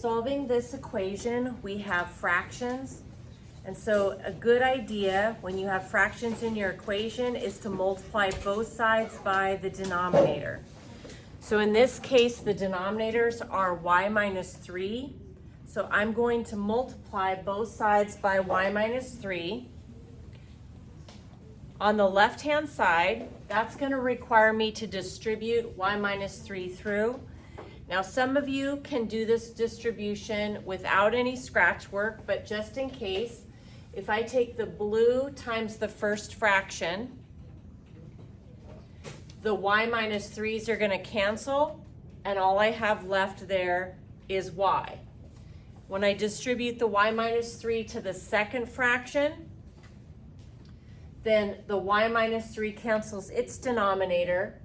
solving this equation, we have fractions. And so a good idea when you have fractions in your equation is to multiply both sides by the denominator. So in this case, the denominators are y minus 3. So I'm going to multiply both sides by y minus 3. On the left-hand side, that's going to require me to distribute y minus 3 through. Now, some of you can do this distribution without any scratch work, but just in case, if I take the blue times the first fraction, the y minus 3's are going to cancel, and all I have left there is y. When I distribute the y minus 3 to the second fraction, then the y minus 3 cancels its denominator,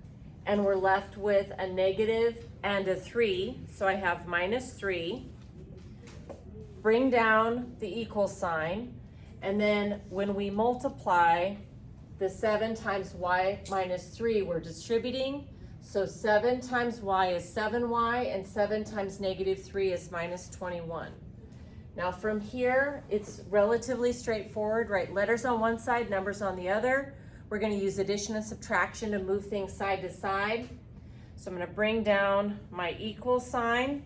and we're left with a negative and a 3. So I have minus 3. Bring down the equal sign. And then when we multiply the 7 times y minus 3, we're distributing. So 7 times y is 7y, and 7 times negative 3 is minus 21. Now from here, it's relatively straightforward, right? Letters on one side, numbers on the other. We're going to use addition and subtraction to move things side to side. So I'm going to bring down my equal sign.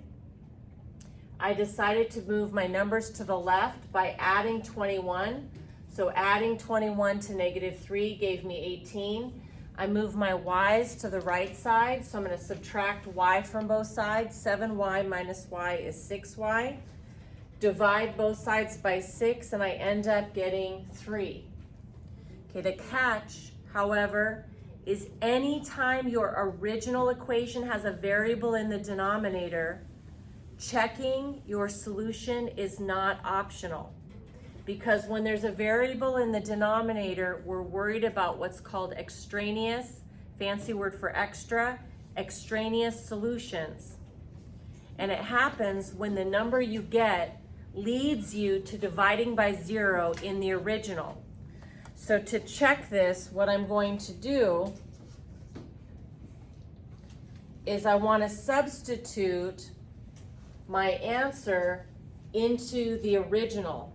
I decided to move my numbers to the left by adding 21. So adding 21 to negative 3 gave me 18. I move my y's to the right side, so I'm going to subtract y from both sides. 7y minus y is 6y. Divide both sides by 6, and I end up getting 3. Okay, the catch, however, is anytime your original equation has a variable in the denominator, checking your solution is not optional. Because when there's a variable in the denominator, we're worried about what's called extraneous, fancy word for extra, extraneous solutions. And it happens when the number you get leads you to dividing by 0 in the original. So to check this, what I'm going to do is I want to substitute my answer into the original.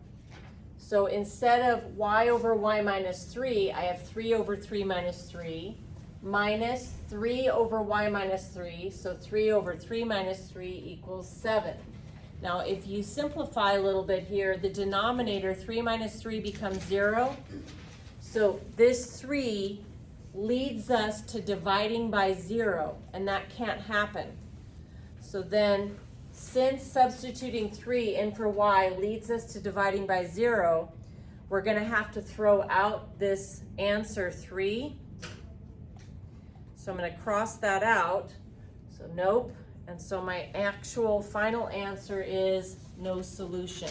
So instead of y over y minus 3, I have 3 over 3 minus 3, minus 3 over y minus 3, so 3 over 3 minus 3 equals 7. Now if you simplify a little bit here, the denominator, 3 minus 3 becomes 0. So this 3 leads us to dividing by 0, and that can't happen. So then, since substituting 3 in for y leads us to dividing by 0, we're going to have to throw out this answer 3. So I'm going to cross that out. So nope. And so my actual final answer is no solution.